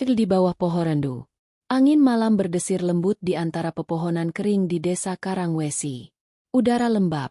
Di bawah pohon rendu. Angin malam berdesir lembut di antara pepohonan kering di desa Karangwesi. Udara lembab,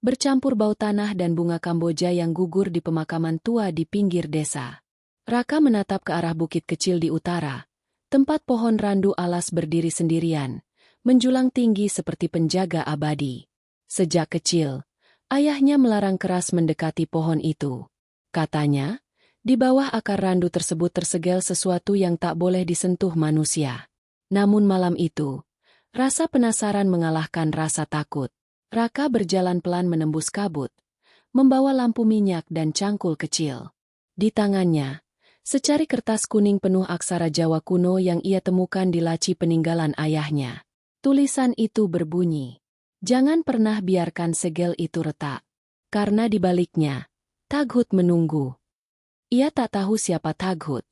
bercampur bau tanah dan bunga Kamboja yang gugur di pemakaman tua di pinggir desa. Raka menatap ke arah bukit kecil di utara, tempat pohon randu alas berdiri sendirian, menjulang tinggi seperti penjaga abadi. Sejak kecil, ayahnya melarang keras mendekati pohon itu. Katanya, di bawah akar randu tersebut tersegel sesuatu yang tak boleh disentuh manusia. Namun malam itu, rasa penasaran mengalahkan rasa takut. Raka berjalan pelan menembus kabut, membawa lampu minyak dan cangkul kecil. Di tangannya, secari kertas kuning penuh aksara Jawa kuno yang ia temukan di laci peninggalan ayahnya. Tulisan itu berbunyi, "Jangan pernah biarkan segel itu retak, karena di baliknya, Taghut menunggu." Ia tak tahu siapa Taghut,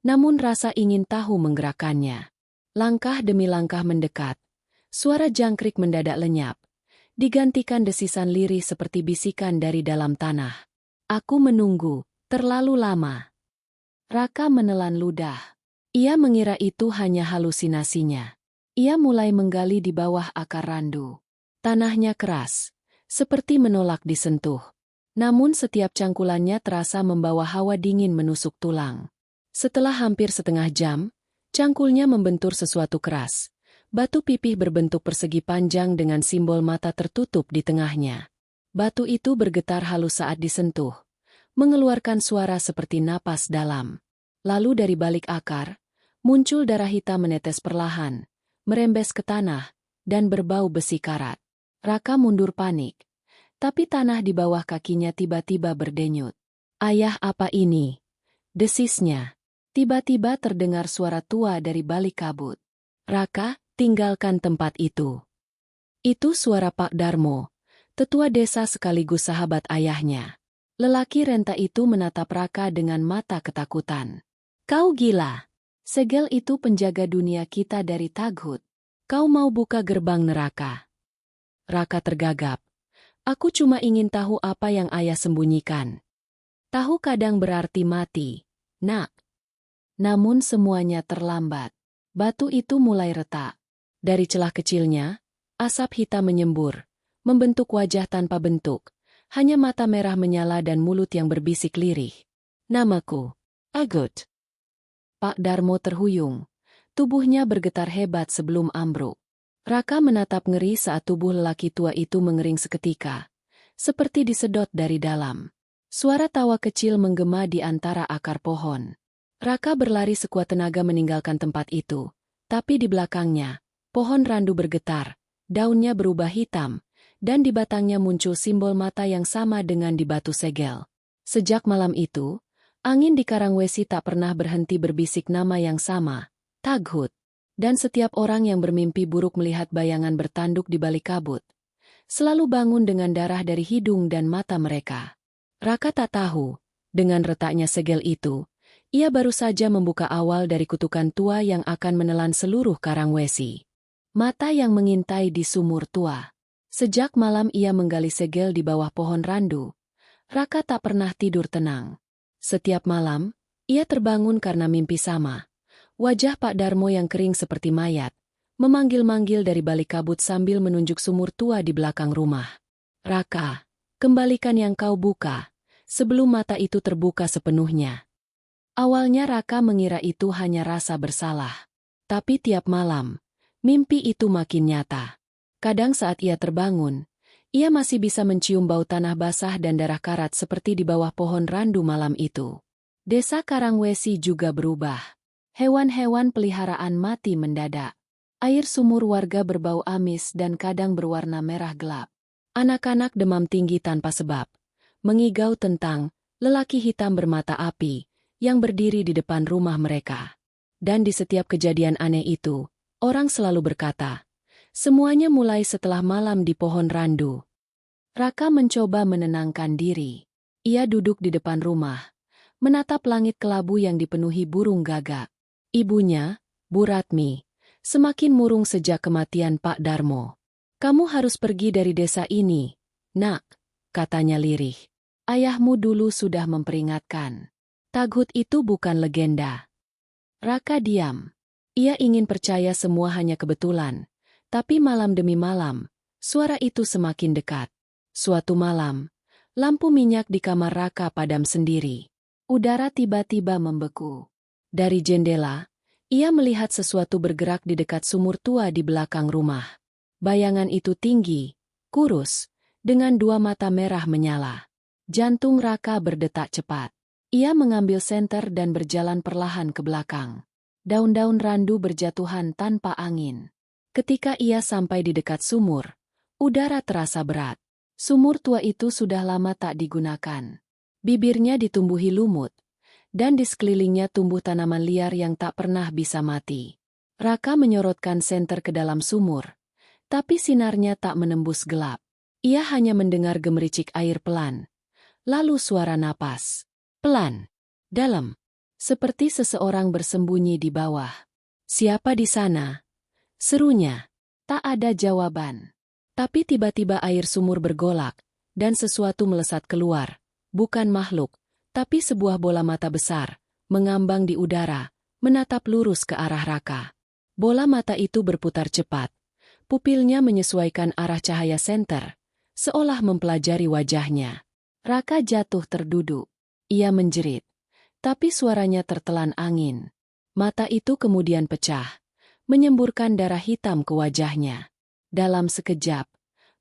namun rasa ingin tahu menggerakkannya. Langkah demi langkah mendekat, suara jangkrik mendadak lenyap, digantikan desisan lirih seperti bisikan dari dalam tanah. "Aku menunggu, terlalu lama." Raka menelan ludah. Ia mengira itu hanya halusinasinya. Ia mulai menggali di bawah akar randu. Tanahnya keras, seperti menolak disentuh. Namun setiap cangkulannya terasa membawa hawa dingin menusuk tulang. Setelah hampir setengah jam, cangkulnya membentur sesuatu keras. Batu pipih berbentuk persegi panjang dengan simbol mata tertutup di tengahnya. Batu itu bergetar halus saat disentuh, mengeluarkan suara seperti napas dalam. Lalu dari balik akar, muncul darah hitam menetes perlahan, merembes ke tanah, dan berbau besi karat. Raka mundur panik. Tapi tanah di bawah kakinya tiba-tiba berdenyut. "Ayah, apa ini?" desisnya. Tiba-tiba terdengar suara tua dari balik kabut. "Raka, tinggalkan tempat itu." Itu suara Pak Darmo, tetua desa sekaligus sahabat ayahnya. Lelaki renta itu menatap Raka dengan mata ketakutan. "Kau gila. Segel itu penjaga dunia kita dari Taghut. Kau mau buka gerbang neraka?" Raka tergagap. "Aku cuma ingin tahu apa yang ayah sembunyikan." "Tahu kadang berarti mati, nak." Namun semuanya terlambat. Batu itu mulai retak. Dari celah kecilnya, asap hitam menyembur, membentuk wajah tanpa bentuk. Hanya mata merah menyala dan mulut yang berbisik lirih. "Namaku Agut." Pak Darmo terhuyung. Tubuhnya bergetar hebat sebelum ambruk. Raka menatap ngeri saat tubuh lelaki tua itu mengering seketika, seperti disedot dari dalam. Suara tawa kecil menggema di antara akar pohon. Raka berlari sekuat tenaga meninggalkan tempat itu, tapi di belakangnya, pohon randu bergetar, daunnya berubah hitam, dan di batangnya muncul simbol mata yang sama dengan di batu segel. Sejak malam itu, angin di Karangwesi tak pernah berhenti berbisik nama yang sama, Taghut. Dan setiap orang yang bermimpi buruk melihat bayangan bertanduk di balik kabut, selalu bangun dengan darah dari hidung dan mata mereka. Raka tak tahu, dengan retaknya segel itu, ia baru saja membuka awal dari kutukan tua yang akan menelan seluruh Karangwesi. Mata yang mengintai di sumur tua. Sejak malam ia menggali segel di bawah pohon randu, Raka tak pernah tidur tenang. Setiap malam, ia terbangun karena mimpi sama. Wajah Pak Darmo yang kering seperti mayat, memanggil-manggil dari balik kabut sambil menunjuk sumur tua di belakang rumah. "Raka, kembalikan yang kau buka," sebelum mata itu terbuka sepenuhnya. Awalnya Raka mengira itu hanya rasa bersalah. Tapi tiap malam, mimpi itu makin nyata. Kadang saat ia terbangun, ia masih bisa mencium bau tanah basah dan darah karat seperti di bawah pohon randu malam itu. Desa Karangwesi juga berubah. Hewan-hewan peliharaan mati mendadak. Air sumur warga berbau amis dan kadang berwarna merah gelap. Anak-anak demam tinggi tanpa sebab, mengigau tentang lelaki hitam bermata api yang berdiri di depan rumah mereka. Dan di setiap kejadian aneh itu, orang selalu berkata, semuanya mulai setelah malam di pohon randu. Raka mencoba menenangkan diri. Ia duduk di depan rumah, menatap langit kelabu yang dipenuhi burung gagak. Ibunya, Bu Ratmi, semakin murung sejak kematian Pak Darmo. "Kamu harus pergi dari desa ini, nak," katanya lirih. "Ayahmu dulu sudah memperingatkan. Taghut itu bukan legenda. Raka diam. Ia ingin percaya semua hanya kebetulan. Tapi malam demi malam, suara itu semakin dekat. Suatu malam, lampu minyak di kamar Raka padam sendiri. Udara tiba-tiba membeku. Dari jendela, ia melihat sesuatu bergerak di dekat sumur tua di belakang rumah. Bayangan itu tinggi, kurus, dengan dua mata merah menyala. Jantung Raka berdetak cepat. Ia mengambil senter dan berjalan perlahan ke belakang. Daun-daun randu berjatuhan tanpa angin. Ketika ia sampai di dekat sumur, udara terasa berat. Sumur tua itu sudah lama tak digunakan. Bibirnya ditumbuhi lumut, dan di sekelilingnya tumbuh tanaman liar yang tak pernah bisa mati. Raka menyorotkan senter ke dalam sumur, tapi sinarnya tak menembus gelap. Ia hanya mendengar gemericik air pelan, lalu suara napas. Pelan, dalam, seperti seseorang bersembunyi di bawah. Siapa di sana? Serunya. Tak ada jawaban. Tapi tiba-tiba air sumur bergolak, dan sesuatu melesat keluar. Bukan makhluk, tapi sebuah bola mata besar, mengambang di udara, menatap lurus ke arah Raka. Bola mata itu berputar cepat. Pupilnya menyesuaikan arah cahaya senter, seolah mempelajari wajahnya. Raka jatuh terduduk. Ia menjerit, tapi suaranya tertelan angin. Mata itu kemudian pecah, menyemburkan darah hitam ke wajahnya. Dalam sekejap,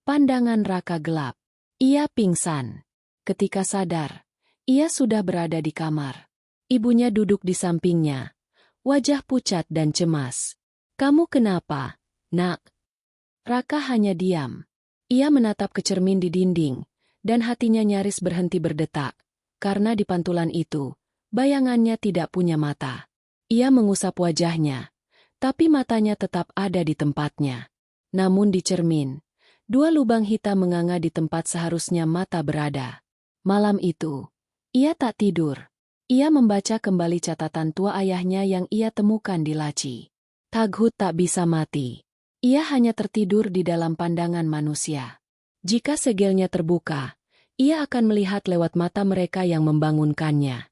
pandangan Raka gelap. Ia pingsan. Ketika sadar, ia sudah berada di kamar. Ibunya duduk di sampingnya, wajah pucat dan cemas. "Kamu kenapa, Nak?" Raka hanya diam. Ia menatap ke cermin di dinding, dan hatinya nyaris berhenti berdetak. Karena di pantulan itu, bayangannya tidak punya mata. Ia mengusap wajahnya, tapi matanya tetap ada di tempatnya. Namun di cermin, dua lubang hitam menganga di tempat seharusnya mata berada. Malam itu, ia tak tidur. Ia membaca kembali catatan tua ayahnya yang ia temukan di laci. Taghut tak bisa mati. Ia hanya tertidur di dalam pandangan manusia. Jika segelnya terbuka, ia akan melihat lewat mata mereka yang membangunkannya.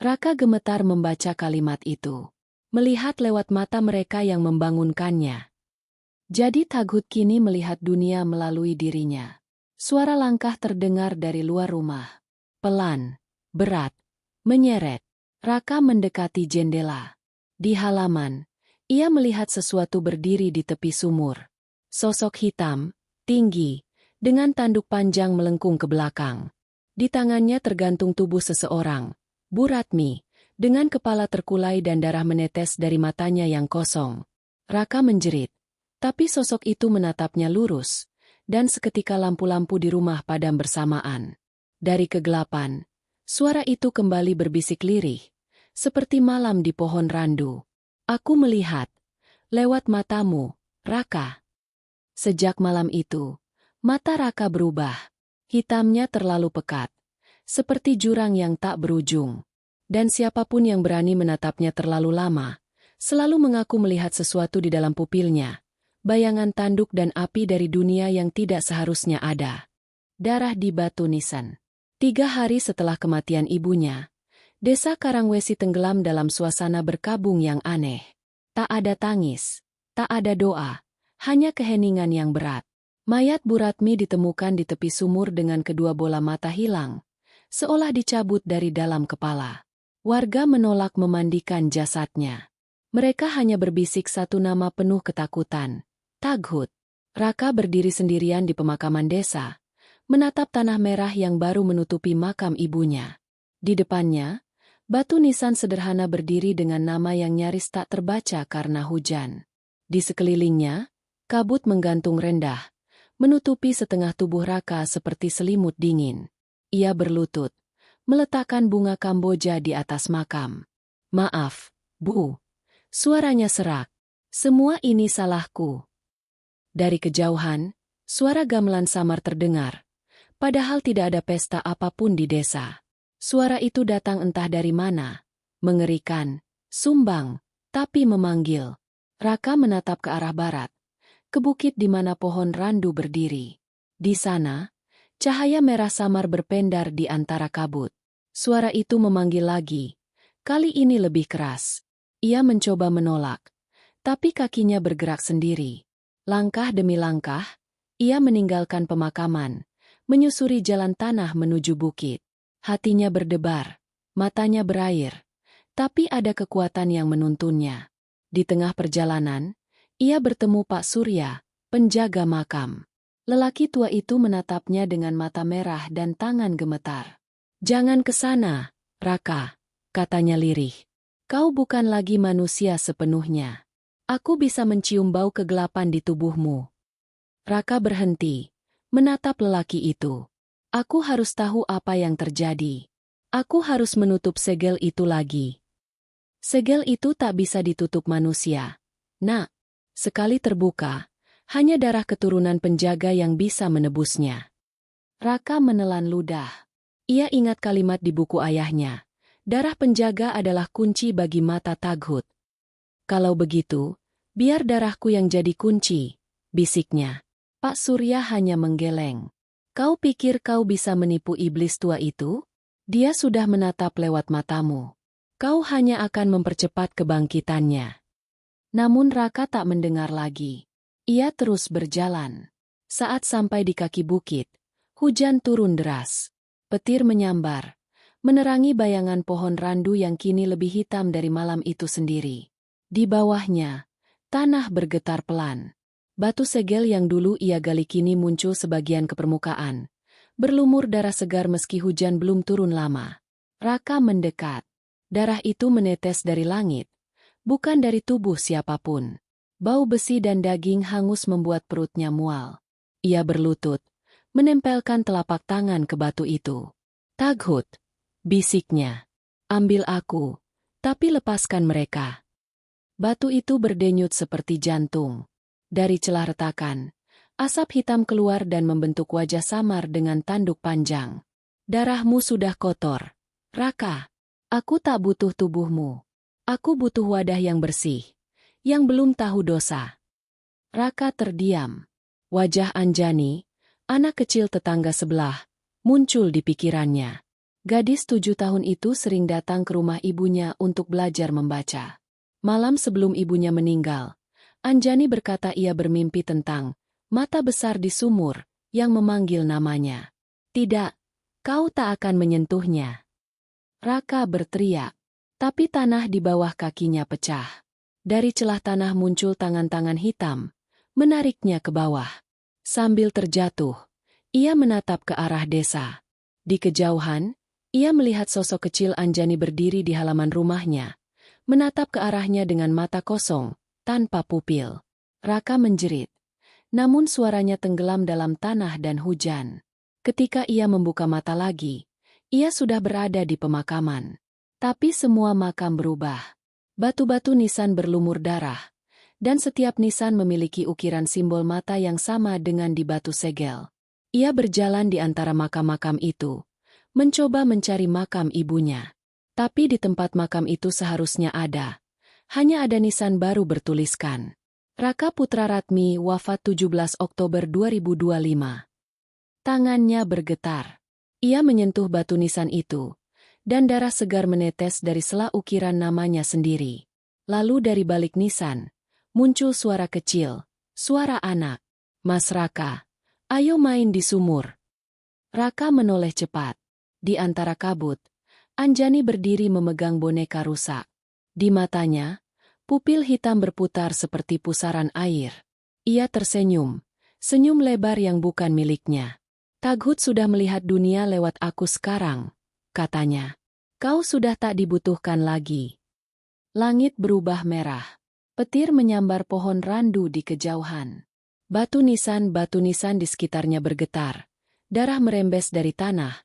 Raka gemetar membaca kalimat itu. Melihat lewat mata mereka yang membangunkannya. Jadi Taghut kini melihat dunia melalui dirinya. Suara langkah terdengar dari luar rumah. Pelan, berat, menyeret. Raka mendekati jendela. Di halaman, ia melihat sesuatu berdiri di tepi sumur. Sosok hitam, tinggi, dengan tanduk panjang melengkung ke belakang. Di tangannya tergantung tubuh seseorang, Bu Ratmi, dengan kepala terkulai dan darah menetes dari matanya yang kosong. Raka menjerit, tapi sosok itu menatapnya lurus, dan seketika lampu-lampu di rumah padam bersamaan. Dari kegelapan, suara itu kembali berbisik lirih, seperti malam di pohon randu. "Aku melihat, lewat matamu, Raka." Sejak malam itu, mata Raka berubah. Hitamnya terlalu pekat, seperti jurang yang tak berujung. Dan siapapun yang berani menatapnya terlalu lama, selalu mengaku melihat sesuatu di dalam pupilnya. Bayangan tanduk dan api dari dunia yang tidak seharusnya ada. Darah di Batu Nisan. 3 hari setelah kematian ibunya, desa Karangwesi tenggelam dalam suasana berkabung yang aneh. Tak ada tangis, tak ada doa, hanya keheningan yang berat. Mayat Bu Ratmi ditemukan di tepi sumur dengan kedua bola mata hilang, seolah dicabut dari dalam kepala. Warga menolak memandikan jasadnya. Mereka hanya berbisik satu nama penuh ketakutan, Taghut. Raka berdiri sendirian di pemakaman desa, menatap tanah merah yang baru menutupi makam ibunya. Di depannya, batu nisan sederhana berdiri dengan nama yang nyaris tak terbaca karena hujan. Di sekelilingnya, kabut menggantung rendah, menutupi setengah tubuh Raka seperti selimut dingin. Ia berlutut, meletakkan bunga Kamboja di atas makam. "Maaf, Bu." Suaranya serak. "Semua ini salahku." Dari kejauhan, suara gamelan samar terdengar. Padahal tidak ada pesta apapun di desa. Suara itu datang entah dari mana. Mengerikan, sumbang, tapi memanggil. Raka menatap ke arah barat, ke bukit di mana pohon randu berdiri. Di sana, cahaya merah samar berpendar di antara kabut. Suara itu memanggil lagi, kali ini lebih keras. Ia mencoba menolak, tapi kakinya bergerak sendiri. Langkah demi langkah, ia meninggalkan pemakaman, menyusuri jalan tanah menuju bukit. Hatinya berdebar, matanya berair, tapi ada kekuatan yang menuntunnya. Di tengah perjalanan, ia bertemu Pak Surya, penjaga makam. Lelaki tua itu menatapnya dengan mata merah dan tangan gemetar. "Jangan ke sana, Raka," katanya lirih. "Kau bukan lagi manusia sepenuhnya. Aku bisa mencium bau kegelapan di tubuhmu." Raka berhenti, menatap lelaki itu. "Aku harus tahu apa yang terjadi. Aku harus menutup segel itu lagi." Segel itu tak bisa ditutup manusia. Nak, sekali terbuka, hanya darah keturunan penjaga yang bisa menebusnya. Raka menelan ludah. Ia ingat kalimat di buku ayahnya. Darah penjaga adalah kunci bagi mata Taghut. "Kalau begitu, biar darahku yang jadi kunci," bisiknya. Pak Surya hanya menggeleng. "Kau pikir kau bisa menipu iblis tua itu? Dia sudah menatap lewat matamu. Kau hanya akan mempercepat kebangkitannya." Namun Raka tak mendengar lagi. Ia terus berjalan. Saat sampai di kaki bukit, hujan turun deras. Petir menyambar, menerangi bayangan pohon randu yang kini lebih hitam dari malam itu sendiri. Di bawahnya, tanah bergetar pelan. Batu segel yang dulu ia gali kini muncul sebagian ke permukaan. Berlumur darah segar meski hujan belum turun lama. Raka mendekat. Darah itu menetes dari langit, bukan dari tubuh siapapun. Bau besi dan daging hangus membuat perutnya mual. Ia berlutut, menempelkan telapak tangan ke batu itu. "Taghut," bisiknya. "Ambil aku, tapi lepaskan mereka." Batu itu berdenyut seperti jantung. Dari celah retakan, asap hitam keluar dan membentuk wajah samar dengan tanduk panjang. "Darahmu sudah kotor, Raka. Aku tak butuh tubuhmu. Aku butuh wadah yang bersih, yang belum tahu dosa." Raka terdiam. Wajah Anjani, anak kecil tetangga sebelah, muncul di pikirannya. Gadis 7 tahun itu sering datang ke rumah ibunya untuk belajar membaca. Malam sebelum ibunya meninggal, Anjani berkata ia bermimpi tentang mata besar di sumur yang memanggil namanya. "Tidak, kau tak akan menyentuhnya." Raka berteriak, tapi tanah di bawah kakinya pecah. Dari celah tanah muncul tangan-tangan hitam, menariknya ke bawah. Sambil terjatuh, ia menatap ke arah desa. Di kejauhan, ia melihat sosok kecil Anjani berdiri di halaman rumahnya, menatap ke arahnya dengan mata kosong, tanpa pupil. Raka menjerit, namun suaranya tenggelam dalam tanah dan hujan. Ketika ia membuka mata lagi, ia sudah berada di pemakaman. Tapi semua makam berubah. Batu-batu nisan berlumur darah, dan setiap nisan memiliki ukiran simbol mata yang sama dengan di batu segel. Ia berjalan di antara makam-makam itu, mencoba mencari makam ibunya. Tapi di tempat makam itu seharusnya ada. Hanya ada nisan baru bertuliskan, Raka Putra Ratmi wafat 17 Oktober 2025. Tangannya bergetar. Ia menyentuh batu nisan itu, dan darah segar menetes dari sela ukiran namanya sendiri. Lalu dari balik nisan, muncul suara kecil, suara anak. "Mas Raka, ayo main di sumur." Raka menoleh cepat. Di antara kabut, Anjani berdiri memegang boneka rusak. Di matanya, pupil hitam berputar seperti pusaran air. Ia tersenyum, senyum lebar yang bukan miliknya. "Taghut sudah melihat dunia lewat aku sekarang," katanya. "Kau sudah tak dibutuhkan lagi." Langit berubah merah. Petir menyambar pohon randu di kejauhan. Batu nisan di sekitarnya bergetar. Darah merembes dari tanah,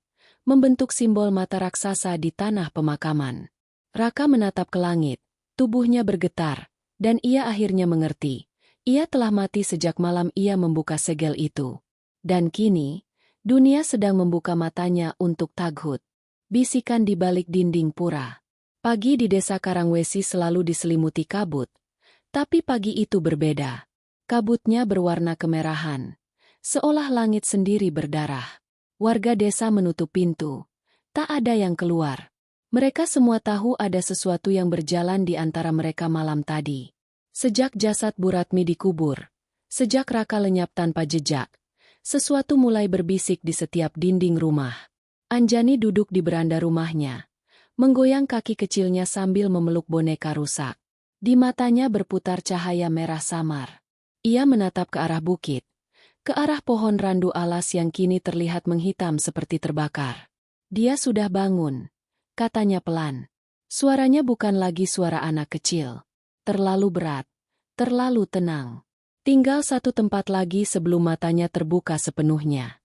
membentuk simbol mata raksasa di tanah pemakaman. Raka menatap ke langit, tubuhnya bergetar, dan ia akhirnya mengerti. Ia telah mati sejak malam ia membuka segel itu. Dan kini, dunia sedang membuka matanya untuk Taghut. Bisikan di balik dinding pura. Pagi di desa Karangwesi selalu diselimuti kabut. Tapi pagi itu berbeda. Kabutnya berwarna kemerahan, seolah langit sendiri berdarah. Warga desa menutup pintu. Tak ada yang keluar. Mereka semua tahu ada sesuatu yang berjalan di antara mereka malam tadi. Sejak jasad Bu Ratmi dikubur, sejak Raka lenyap tanpa jejak, sesuatu mulai berbisik di setiap dinding rumah. Anjani duduk di beranda rumahnya, menggoyang kaki kecilnya sambil memeluk boneka rusak. Di matanya berputar cahaya merah samar. Ia menatap ke arah bukit, ke arah pohon randu alas yang kini terlihat menghitam seperti terbakar. Dia sudah bangun, katanya pelan. Suaranya bukan lagi suara anak kecil. Terlalu berat, terlalu tenang. Tinggal satu tempat lagi sebelum matanya terbuka sepenuhnya.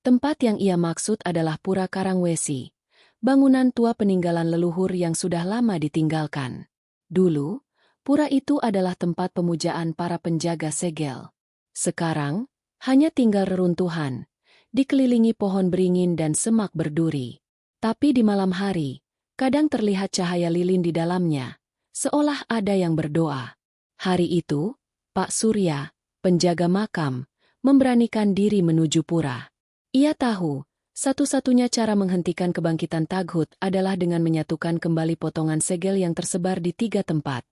Tempat yang ia maksud adalah Pura Karangwesi, bangunan tua peninggalan leluhur yang sudah lama ditinggalkan. Dulu, pura itu adalah tempat pemujaan para penjaga segel. Sekarang, hanya tinggal reruntuhan, dikelilingi pohon beringin dan semak berduri. Tapi di malam hari, kadang terlihat cahaya lilin di dalamnya, seolah ada yang berdoa. Hari itu, Pak Surya, penjaga makam, memberanikan diri menuju pura. Ia tahu, satu-satunya cara menghentikan kebangkitan Taghut adalah dengan menyatukan kembali potongan segel yang tersebar di 3 tempat.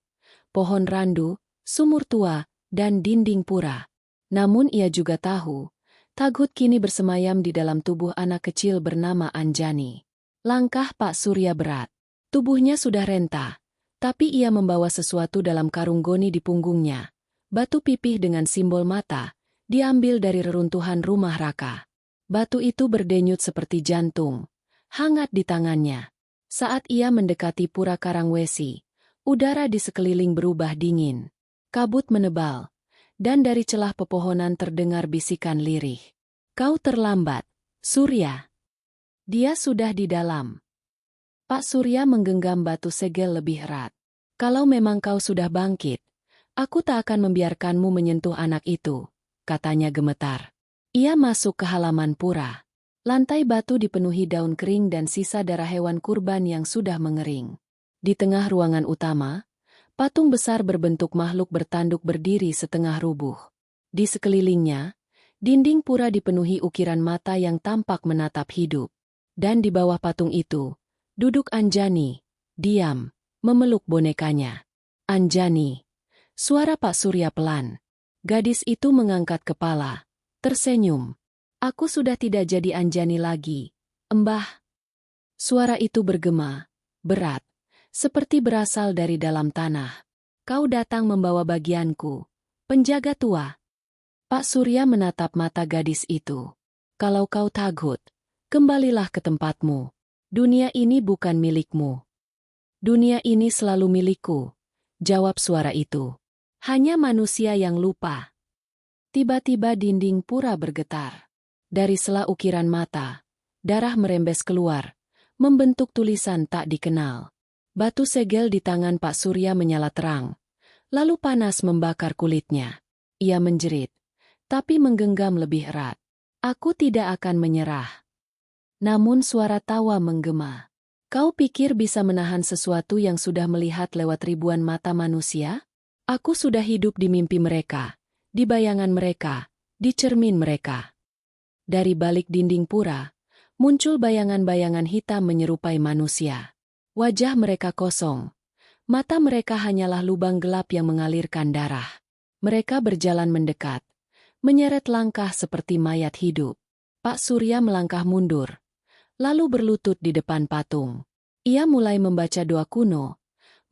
Pohon randu, sumur tua, dan dinding pura. Namun ia juga tahu, Taghut kini bersemayam di dalam tubuh anak kecil bernama Anjani. Langkah Pak Surya berat. Tubuhnya sudah renta, tapi ia membawa sesuatu dalam karung goni di punggungnya. Batu pipih dengan simbol mata, diambil dari reruntuhan rumah Raka. Batu itu berdenyut seperti jantung, hangat di tangannya. Saat ia mendekati Pura Karangwesi, udara di sekeliling berubah dingin. Kabut menebal, dan dari celah pepohonan terdengar bisikan lirih. Kau terlambat, Surya. Dia sudah di dalam. Pak Surya menggenggam batu segel lebih erat. Kalau memang kau sudah bangkit, aku tak akan membiarkanmu menyentuh anak itu, katanya gemetar. Ia masuk ke halaman pura. Lantai batu dipenuhi daun kering dan sisa darah hewan kurban yang sudah mengering. Di tengah ruangan utama, patung besar berbentuk makhluk bertanduk berdiri setengah rubuh. Di sekelilingnya, dinding pura dipenuhi ukiran mata yang tampak menatap hidup. Dan di bawah patung itu, duduk Anjani, diam, memeluk bonekanya. Anjani. Suara Pak Surya pelan. Gadis itu mengangkat kepala, tersenyum. Aku sudah tidak jadi Anjani lagi, Mbah. Suara itu bergema, berat, seperti berasal dari dalam tanah. Kau datang membawa bagianku, penjaga tua. Pak Surya menatap mata gadis itu. Kalau kau Taghut, kembalilah ke tempatmu. Dunia ini bukan milikmu. Dunia ini selalu milikku, jawab suara itu. Hanya manusia yang lupa. Tiba-tiba dinding pura bergetar. Dari sela ukiran mata, darah merembes keluar, membentuk tulisan tak dikenal. Batu segel di tangan Pak Surya menyala terang, lalu panas membakar kulitnya. Ia menjerit, tapi menggenggam lebih erat. Aku tidak akan menyerah. Namun suara tawa menggema. Kau pikir bisa menahan sesuatu yang sudah melihat lewat ribuan mata manusia? Aku sudah hidup di mimpi mereka, di bayangan mereka, di cermin mereka. Dari balik dinding pura, muncul bayangan-bayangan hitam menyerupai manusia. Wajah mereka kosong. Mata mereka hanyalah lubang gelap yang mengalirkan darah. Mereka berjalan mendekat, menyeret langkah seperti mayat hidup. Pak Surya melangkah mundur, lalu berlutut di depan patung. Ia mulai membaca doa kuno,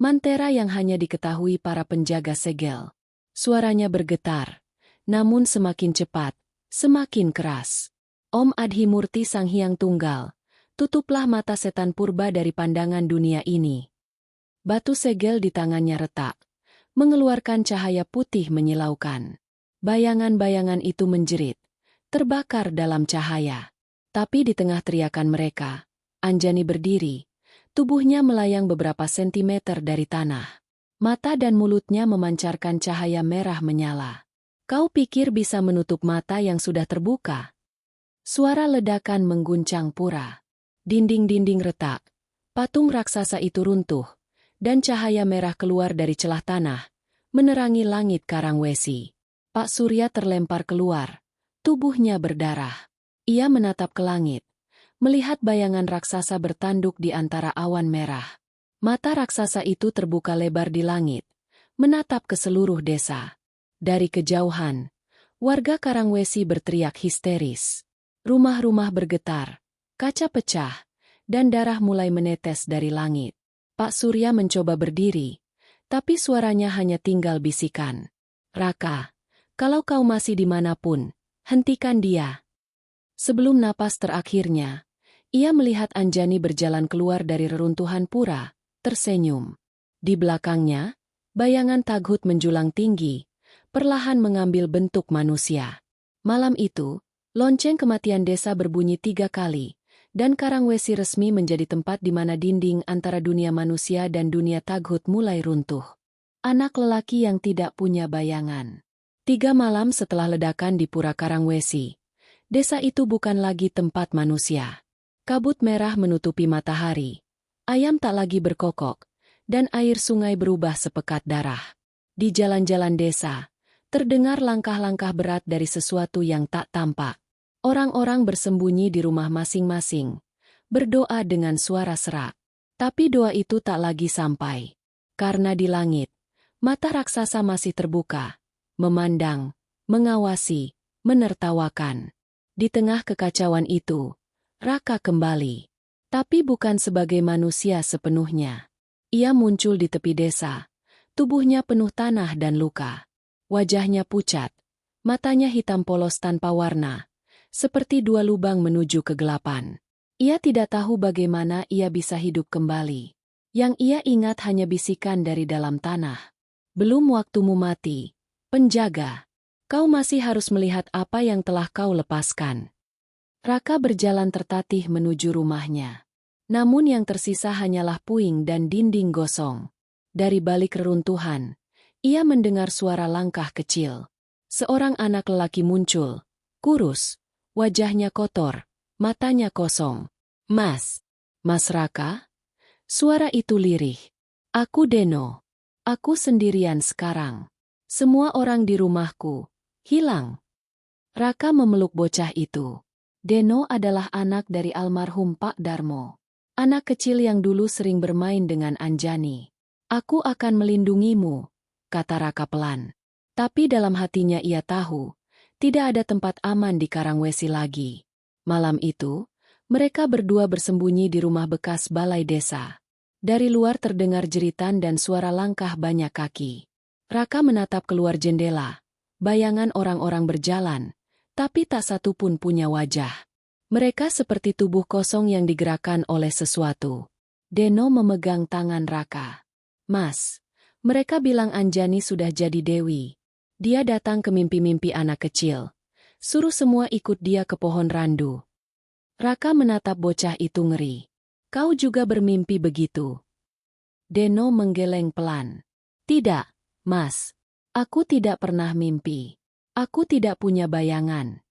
mantera yang hanya diketahui para penjaga segel. Suaranya bergetar, namun semakin cepat, semakin keras. Om Adhimurti Sang Hyang Tunggal, tutuplah mata setan purba dari pandangan dunia ini. Batu segel di tangannya retak, mengeluarkan cahaya putih menyilaukan. Bayangan-bayangan itu menjerit, terbakar dalam cahaya. Tapi di tengah teriakan mereka, Anjani berdiri, tubuhnya melayang beberapa sentimeter dari tanah. Mata dan mulutnya memancarkan cahaya merah menyala. Kau pikir bisa menutup mata yang sudah terbuka? Suara ledakan mengguncang pura. Dinding-dinding retak, patung raksasa itu runtuh, dan cahaya merah keluar dari celah tanah, menerangi langit Karangwesi. Pak Surya terlempar keluar, tubuhnya berdarah. Ia menatap ke langit, melihat bayangan raksasa bertanduk di antara awan merah. Mata raksasa itu terbuka lebar di langit, menatap ke seluruh desa. Dari kejauhan, warga Karangwesi berteriak histeris. Rumah-rumah bergetar, kaca pecah, dan darah mulai menetes dari langit. Pak Surya mencoba berdiri, tapi suaranya hanya tinggal bisikan. Raka, kalau kau masih dimanapun, hentikan dia. Sebelum napas terakhirnya, ia melihat Anjani berjalan keluar dari reruntuhan pura, tersenyum. Di belakangnya, bayangan Taghut menjulang tinggi, perlahan mengambil bentuk manusia. Malam itu, lonceng kematian desa berbunyi 3 kali, dan Karangwesi resmi menjadi tempat di mana dinding antara dunia manusia dan dunia Taghut mulai runtuh. Anak lelaki yang tidak punya bayangan. 3 malam setelah ledakan di Pura Karangwesi, desa itu bukan lagi tempat manusia. Kabut merah menutupi matahari, ayam tak lagi berkokok, dan air sungai berubah sepekat darah. Di jalan-jalan desa, terdengar langkah-langkah berat dari sesuatu yang tak tampak. Orang-orang bersembunyi di rumah masing-masing, berdoa dengan suara serak. Tapi doa itu tak lagi sampai. Karena di langit, mata raksasa masih terbuka, memandang, mengawasi, menertawakan. Di tengah kekacauan itu, Raka kembali. Tapi bukan sebagai manusia sepenuhnya. Ia muncul di tepi desa, tubuhnya penuh tanah dan luka. Wajahnya pucat, matanya hitam polos tanpa warna, seperti 2 lubang menuju kegelapan. Ia tidak tahu bagaimana ia bisa hidup kembali. Yang ia ingat hanya bisikan dari dalam tanah. Belum waktumu mati, penjaga. Kau masih harus melihat apa yang telah kau lepaskan. Raka berjalan tertatih menuju rumahnya. Namun yang tersisa hanyalah puing dan dinding gosong. Dari balik reruntuhan, ia mendengar suara langkah kecil. Seorang anak lelaki muncul, kurus, wajahnya kotor, matanya kosong. Mas Raka? Suara itu lirih. Aku Deno. Aku sendirian sekarang. Semua orang di rumahku hilang. Raka memeluk bocah itu. Deno adalah anak dari almarhum Pak Darmo. Anak kecil yang dulu sering bermain dengan Anjani. Aku akan melindungimu, kata Raka pelan. Tapi dalam hatinya ia tahu, tidak ada tempat aman di Karangwesi lagi. Malam itu, mereka berdua bersembunyi di rumah bekas balai desa. Dari luar terdengar jeritan dan suara langkah banyak kaki. Raka menatap keluar jendela. Bayangan orang-orang berjalan, tapi tak satu pun punya wajah. Mereka seperti tubuh kosong yang digerakkan oleh sesuatu. Deno memegang tangan Raka. Mas, mereka bilang Anjani sudah jadi dewi. Dia datang ke mimpi-mimpi anak kecil. Suruh semua ikut dia ke pohon randu. Raka menatap bocah itu ngeri. Kau juga bermimpi begitu? Deno menggeleng pelan. Tidak, Mas. Aku tidak pernah mimpi. Aku tidak punya bayangan.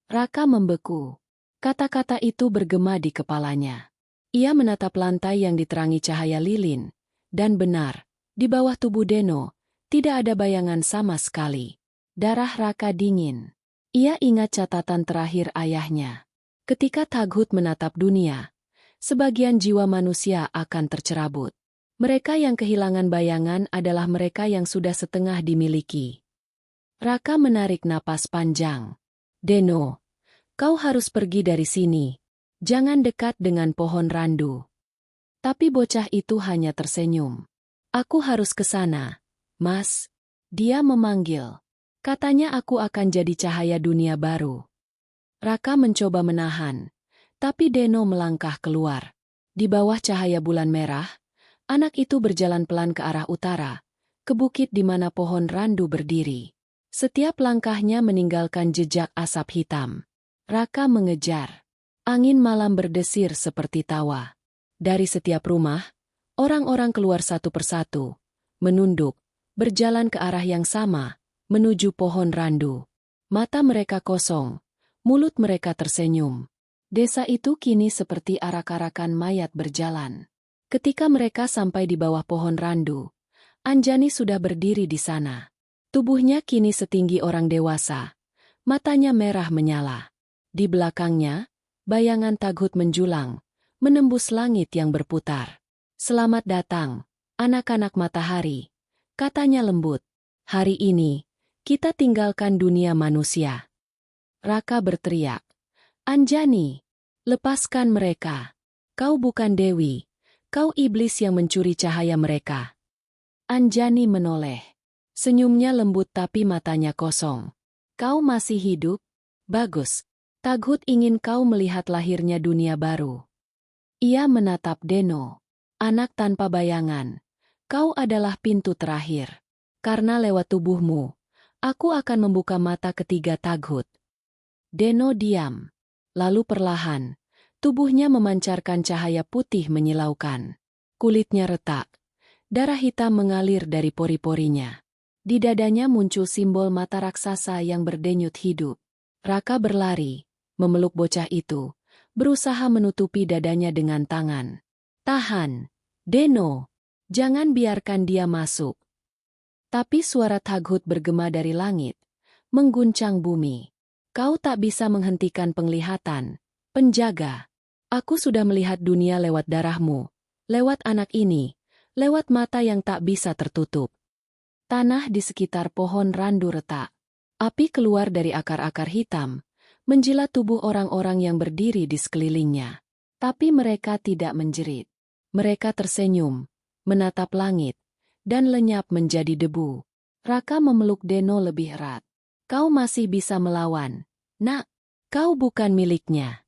Raka membeku. Kata-kata itu bergema di kepalanya. Ia menatap lantai yang diterangi cahaya lilin. Dan benar, di bawah tubuh Deno, tidak ada bayangan sama sekali. Darah Raka dingin. Ia ingat catatan terakhir ayahnya. Ketika Taghut menatap dunia, sebagian jiwa manusia akan tercerabut. Mereka yang kehilangan bayangan adalah mereka yang sudah setengah dimiliki. Raka menarik napas panjang. Deno, kau harus pergi dari sini. Jangan dekat dengan pohon randu. Tapi bocah itu hanya tersenyum. Aku harus ke sana. Mas, dia memanggil. Katanya aku akan jadi cahaya dunia baru. Raka mencoba menahan, tapi Deno melangkah keluar. Di bawah cahaya bulan merah, anak itu berjalan pelan ke arah utara, ke bukit di mana pohon randu berdiri. Setiap langkahnya meninggalkan jejak asap hitam. Raka mengejar. Angin malam berdesir seperti tawa. Dari setiap rumah, orang-orang keluar satu persatu, menunduk, berjalan ke arah yang sama, menuju pohon randu. Mata mereka kosong, mulut mereka tersenyum. Desa itu kini seperti arak-arakan mayat berjalan. Ketika mereka sampai di bawah pohon randu, Anjani sudah berdiri di sana. Tubuhnya kini setinggi orang dewasa. Matanya merah menyala. Di belakangnya, bayangan Taghut menjulang, menembus langit yang berputar. "Selamat datang, anak-anak matahari," katanya lembut. "Hari ini, kita tinggalkan dunia manusia." Raka berteriak, "Anjani, lepaskan mereka. Kau bukan dewi, kau iblis yang mencuri cahaya mereka." Anjani menoleh. Senyumnya lembut tapi matanya kosong. "Kau masih hidup? Bagus. Taghut ingin kau melihat lahirnya dunia baru." Ia menatap Deno. "Anak tanpa bayangan, kau adalah pintu terakhir. Karena lewat tubuhmu, aku akan membuka mata ketiga Taghut." Deno diam. Lalu perlahan, tubuhnya memancarkan cahaya putih menyilaukan. Kulitnya retak. Darah hitam mengalir dari pori-porinya. Di dadanya muncul simbol mata raksasa yang berdenyut hidup. Raka berlari, memeluk bocah itu, berusaha menutupi dadanya dengan tangan. "Tahan, Deno, jangan biarkan dia masuk." Tapi suara Taghut bergema dari langit, mengguncang bumi. "Kau tak bisa menghentikan penglihatan, penjaga. Aku sudah melihat dunia lewat darahmu, lewat anak ini, lewat mata yang tak bisa tertutup." Tanah di sekitar pohon randu retak. Api keluar dari akar-akar hitam, menjilat tubuh orang-orang yang berdiri di sekelilingnya. Tapi mereka tidak menjerit. Mereka tersenyum, menatap langit, dan lenyap menjadi debu. Raka memeluk Deno lebih erat. "Kau masih bisa melawan, nak. Kau bukan miliknya."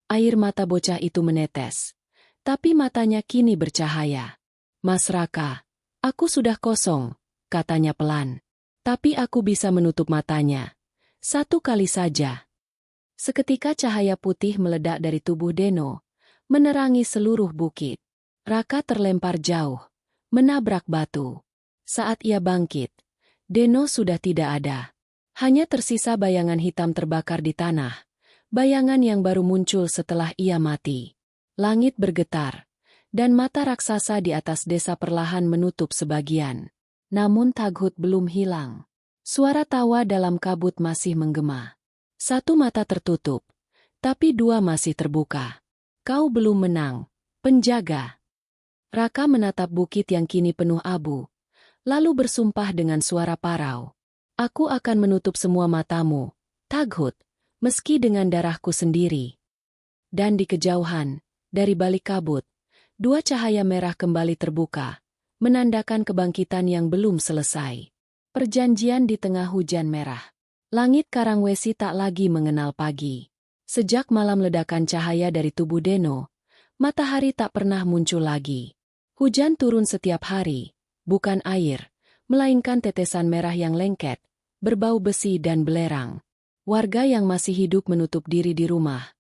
Air mata bocah itu menetes. Tapi matanya kini bercahaya. "Mas Raka, aku sudah kosong," katanya pelan. "Tapi aku bisa menutup matanya. Satu kali saja." Seketika cahaya putih meledak dari tubuh Deno, menerangi seluruh bukit. Raka terlempar jauh, menabrak batu. Saat ia bangkit, Deno sudah tidak ada. Hanya tersisa bayangan hitam terbakar di tanah, bayangan yang baru muncul setelah ia mati. Langit bergetar, dan mata raksasa di atas desa perlahan menutup sebagian. Namun Taghut belum hilang. Suara tawa dalam kabut masih menggema. Satu mata tertutup, tapi dua masih terbuka. "Kau belum menang, penjaga." Raka menatap bukit yang kini penuh abu, lalu bersumpah dengan suara parau. "Aku akan menutup semua matamu, Taghut, meski dengan darahku sendiri." Dan di kejauhan, dari balik kabut, dua cahaya merah kembali terbuka, menandakan kebangkitan yang belum selesai. Perjanjian di tengah hujan merah. Langit Karangwesi tak lagi mengenal pagi. Sejak malam ledakan cahaya dari tubuh Deno, matahari tak pernah muncul lagi. Hujan turun setiap hari, bukan air, melainkan tetesan merah yang lengket, berbau besi dan belerang. Warga yang masih hidup menutup diri di rumah,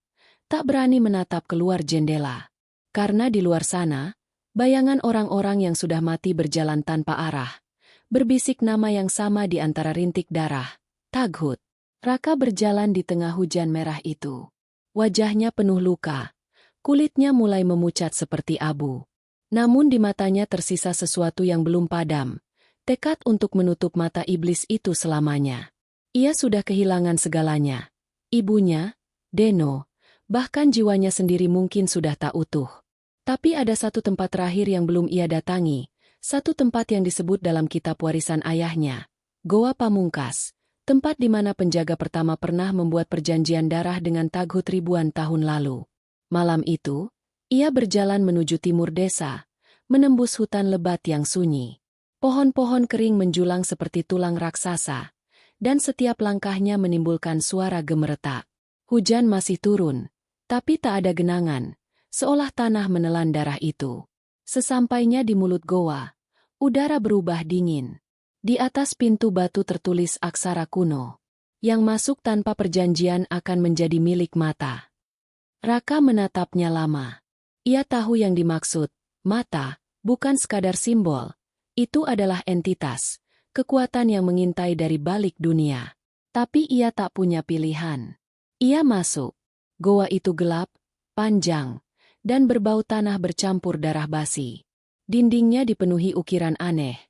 tak berani menatap keluar jendela. Karena di luar sana, bayangan orang-orang yang sudah mati berjalan tanpa arah, berbisik nama yang sama di antara rintik darah, Taghut. Raka berjalan di tengah hujan merah itu. Wajahnya penuh luka, kulitnya mulai memucat seperti abu. Namun di matanya tersisa sesuatu yang belum padam, tekad untuk menutup mata iblis itu selamanya. Ia sudah kehilangan segalanya. Ibunya, Deno, bahkan jiwanya sendiri mungkin sudah tak utuh. Tapi ada satu tempat terakhir yang belum ia datangi, satu tempat yang disebut dalam kitab warisan ayahnya, Goa Pamungkas, tempat di mana penjaga pertama pernah membuat perjanjian darah dengan Taghut ribuan tahun lalu. Malam itu, ia berjalan menuju timur desa, menembus hutan lebat yang sunyi. Pohon-pohon kering menjulang seperti tulang raksasa, dan setiap langkahnya menimbulkan suara gemeretak. Hujan masih turun, tapi tak ada genangan, seolah tanah menelan darah itu. Sesampainya di mulut goa, udara berubah dingin. Di atas pintu batu tertulis aksara kuno. Yang masuk tanpa perjanjian akan menjadi milik mata. Raka menatapnya lama. Ia tahu yang dimaksud, mata, bukan sekadar simbol. Itu adalah entitas, kekuatan yang mengintai dari balik dunia. Tapi ia tak punya pilihan. Ia masuk. Goa itu gelap, panjang, dan berbau tanah bercampur darah basi. Dindingnya dipenuhi ukiran aneh.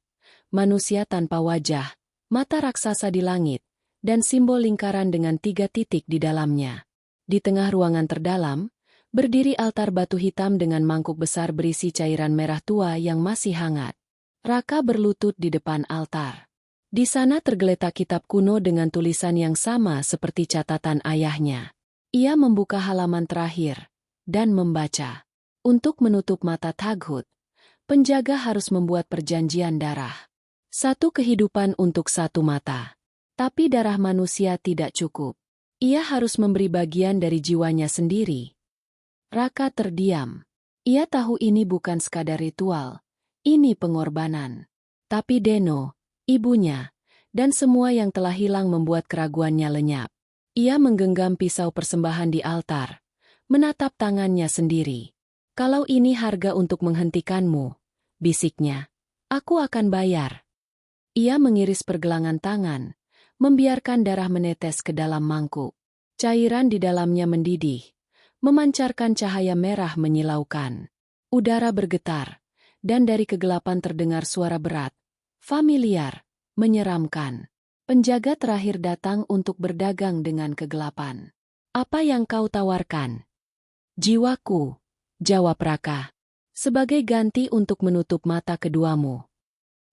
Manusia tanpa wajah, mata raksasa di langit, dan simbol lingkaran dengan 3 titik di dalamnya. Di tengah ruangan terdalam, berdiri altar batu hitam dengan mangkuk besar berisi cairan merah tua yang masih hangat. Raka berlutut di depan altar. Di sana tergeletak kitab kuno dengan tulisan yang sama seperti catatan ayahnya. Ia membuka halaman terakhir dan membaca. Untuk menutup mata Taghut, penjaga harus membuat perjanjian darah. Satu kehidupan untuk satu mata. Tapi darah manusia tidak cukup. Ia harus memberi bagian dari jiwanya sendiri. Raka terdiam. Ia tahu ini bukan sekadar ritual. Ini pengorbanan. Tapi Deno, ibunya, dan semua yang telah hilang membuat keraguannya lenyap. Ia menggenggam pisau persembahan di altar, menatap tangannya sendiri. Kalau ini harga untuk menghentikanmu, bisiknya, aku akan bayar. Ia mengiris pergelangan tangan, membiarkan darah menetes ke dalam mangkuk. Cairan di dalamnya mendidih, memancarkan cahaya merah menyilaukan. Udara bergetar, dan dari kegelapan terdengar suara berat, familiar, menyeramkan. Penjaga terakhir datang untuk berdagang dengan kegelapan. Apa yang kau tawarkan? Jiwaku, jawab Raka. Sebagai ganti untuk menutup mata keduamu.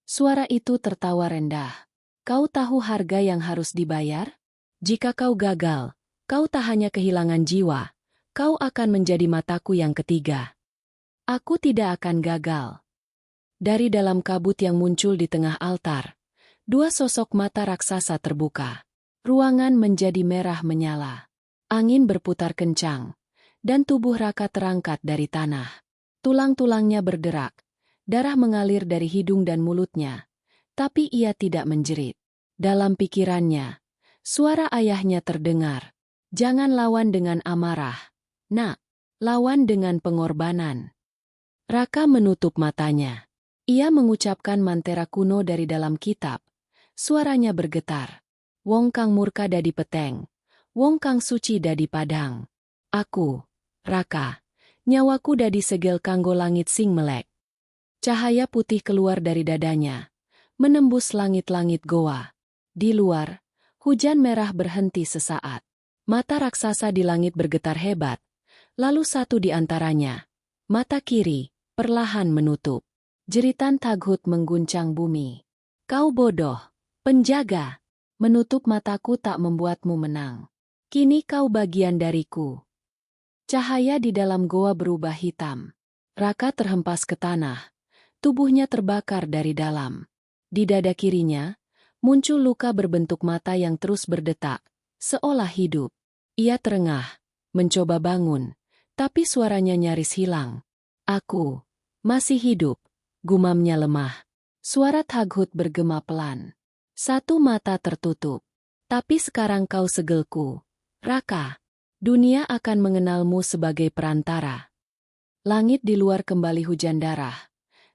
Suara itu tertawa rendah. Kau tahu harga yang harus dibayar? Jika kau gagal, kau tak hanya kehilangan jiwa, kau akan menjadi mataku yang ketiga. Aku tidak akan gagal. Dari dalam kabut yang muncul di tengah altar, dua sosok mata raksasa terbuka. Ruangan menjadi merah menyala. Angin berputar kencang, dan tubuh Raka terangkat dari tanah. Tulang-tulangnya berderak, darah mengalir dari hidung dan mulutnya, tapi ia tidak menjerit. Dalam pikirannya, suara ayahnya terdengar. Jangan lawan dengan amarah, nak, lawan dengan pengorbanan. Raka menutup matanya. Ia mengucapkan mantera kuno dari dalam kitab. Suaranya bergetar. Wong kang murka dadi peteng, wong kang suci dadi padang. Aku, Raka, nyawaku dadi segel kanggo langit sing melek. Cahaya putih keluar dari dadanya, menembus langit-langit goa. Di luar, hujan merah berhenti sesaat. Mata raksasa di langit bergetar hebat, lalu satu di antaranya, mata kiri, perlahan menutup. Jeritan Taghut mengguncang bumi. Kau bodoh, penjaga. Menutup mataku tak membuatmu menang. Kini kau bagian dariku. Cahaya di dalam goa berubah hitam. Raka terhempas ke tanah. Tubuhnya terbakar dari dalam. Di dada kirinya, muncul luka berbentuk mata yang terus berdetak, seolah hidup. Ia terengah, mencoba bangun, tapi suaranya nyaris hilang. Aku masih hidup. Gumamnya lemah. Suara Taghut bergema pelan. Satu mata tertutup. Tapi sekarang kau segelku. Raka, dunia akan mengenalmu sebagai perantara. Langit di luar kembali hujan darah.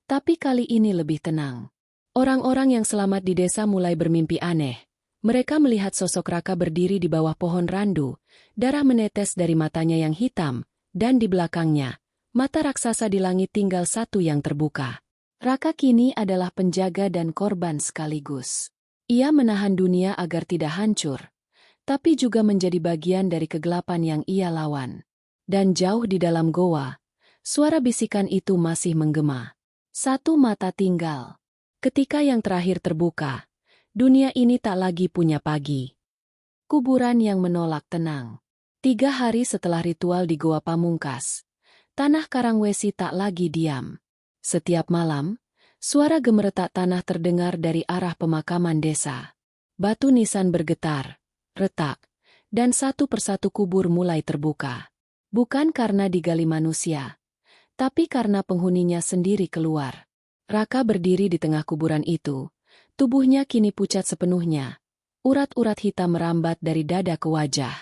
Tapi kali ini lebih tenang. Orang-orang yang selamat di desa mulai bermimpi aneh. Mereka melihat sosok Raka berdiri di bawah pohon randu. Darah menetes dari matanya yang hitam. Dan di belakangnya, mata raksasa di langit tinggal satu yang terbuka. Raka kini adalah penjaga dan korban sekaligus. Ia menahan dunia agar tidak hancur, tapi juga menjadi bagian dari kegelapan yang ia lawan. Dan jauh di dalam goa, suara bisikan itu masih menggema. Satu mata tinggal. Ketika yang terakhir terbuka, dunia ini tak lagi punya pagi. Kuburan yang menolak tenang. 3 hari setelah ritual di Goa Pamungkas, tanah Karangwesi tak lagi diam. Setiap malam, suara gemeretak tanah terdengar dari arah pemakaman desa. Batu nisan bergetar, retak, dan satu persatu kubur mulai terbuka. Bukan karena digali manusia, tapi karena penghuninya sendiri keluar. Raka berdiri di tengah kuburan itu. Tubuhnya kini pucat sepenuhnya. Urat-urat hitam merambat dari dada ke wajah.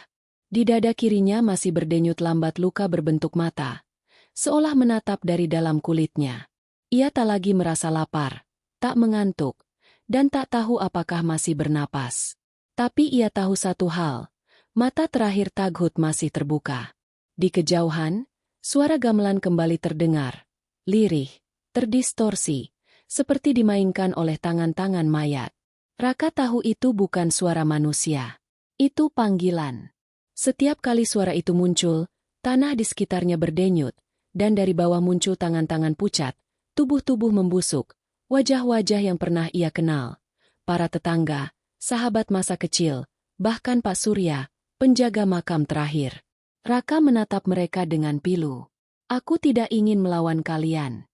Di dada kirinya masih berdenyut lambat luka berbentuk mata, seolah menatap dari dalam kulitnya. Ia tak lagi merasa lapar, tak mengantuk, dan tak tahu apakah masih bernapas. Tapi ia tahu satu hal, mata terakhir Taghut masih terbuka. Di kejauhan, suara gamelan kembali terdengar, lirih, terdistorsi, seperti dimainkan oleh tangan-tangan mayat. Raka tahu itu bukan suara manusia. Itu panggilan. Setiap kali suara itu muncul, tanah di sekitarnya berdenyut, dan dari bawah muncul tangan-tangan pucat, tubuh-tubuh membusuk, wajah-wajah yang pernah ia kenal. Para tetangga, sahabat masa kecil, bahkan Pak Surya, penjaga makam terakhir. Raka menatap mereka dengan pilu. Aku tidak ingin melawan kalian.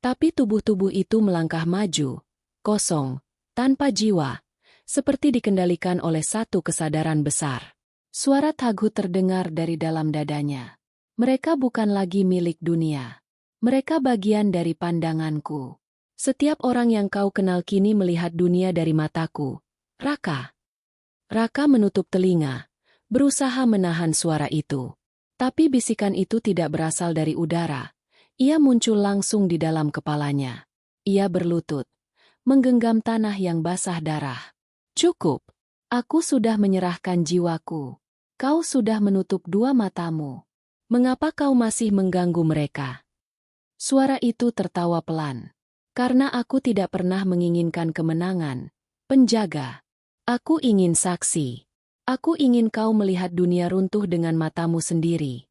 Tapi tubuh-tubuh itu melangkah maju, kosong, tanpa jiwa, seperti dikendalikan oleh satu kesadaran besar. Suara Taghut terdengar dari dalam dadanya. Mereka bukan lagi milik dunia. Mereka bagian dari pandanganku. Setiap orang yang kau kenal kini melihat dunia dari mataku. Raka. Raka menutup telinga, berusaha menahan suara itu. Tapi bisikan itu tidak berasal dari udara. Ia muncul langsung di dalam kepalanya. Ia berlutut, menggenggam tanah yang basah darah. Cukup. Aku sudah menyerahkan jiwaku. Kau sudah menutup dua matamu. Mengapa kau masih mengganggu mereka? Suara itu tertawa pelan. Karena aku tidak pernah menginginkan kemenangan, penjaga. Aku ingin saksi. Aku ingin kau melihat dunia runtuh dengan matamu sendiri.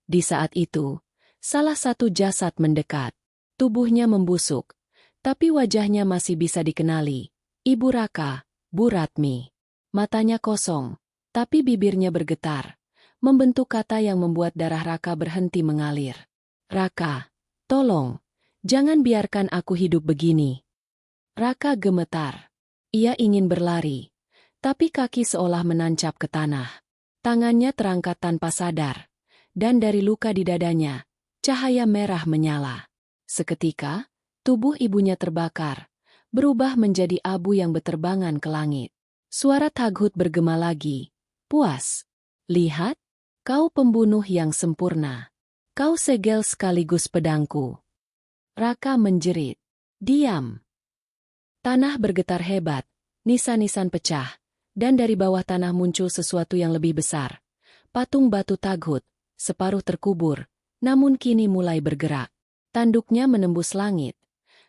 Di saat itu, salah satu jasad mendekat. Tubuhnya membusuk, tapi wajahnya masih bisa dikenali. Ibu Raka, Bu Ratmi. Matanya kosong, tapi bibirnya bergetar, membentuk kata yang membuat darah Raka berhenti mengalir. Raka, tolong, jangan biarkan aku hidup begini. Raka gemetar. Ia ingin berlari, tapi kaki seolah menancap ke tanah. Tangannya terangkat tanpa sadar, dan dari luka di dadanya, cahaya merah menyala. Seketika, tubuh ibunya terbakar, berubah menjadi abu yang berterbangan ke langit. Suara Taghut bergema lagi. Puas. Lihat, kau pembunuh yang sempurna. Kau segel sekaligus pedangku. Raka menjerit. Diam. Tanah bergetar hebat, nisan-nisan pecah, dan dari bawah tanah muncul sesuatu yang lebih besar. Patung batu Taghut, separuh terkubur, namun kini mulai bergerak. Tanduknya menembus langit.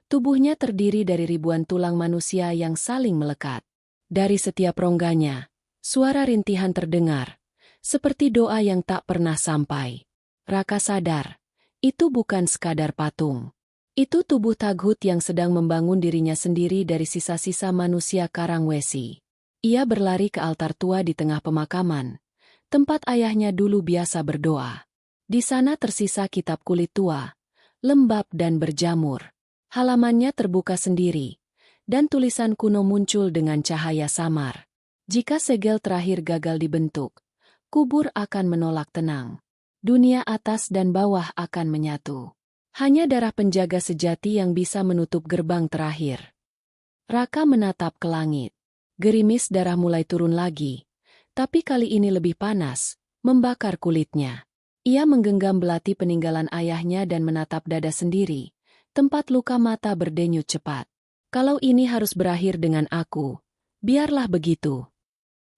Tubuhnya terdiri dari ribuan tulang manusia yang saling melekat. Dari setiap rongganya, suara rintihan terdengar, seperti doa yang tak pernah sampai. Raka sadar, itu bukan sekadar patung. Itu tubuh Taghut yang sedang membangun dirinya sendiri dari sisa-sisa manusia Karangwesi. Ia berlari ke altar tua di tengah pemakaman, tempat ayahnya dulu biasa berdoa. Di sana tersisa kitab kulit tua, lembab dan berjamur. Halamannya terbuka sendiri, dan tulisan kuno muncul dengan cahaya samar. Jika segel terakhir gagal dibentuk, kubur akan menolak tenang. Dunia atas dan bawah akan menyatu. Hanya darah penjaga sejati yang bisa menutup gerbang terakhir. Raka menatap ke langit. Gerimis darah mulai turun lagi, tapi kali ini lebih panas, membakar kulitnya. Ia menggenggam belati peninggalan ayahnya dan menatap dada sendiri, tempat luka mata berdenyut cepat. Kalau ini harus berakhir dengan aku, biarlah begitu.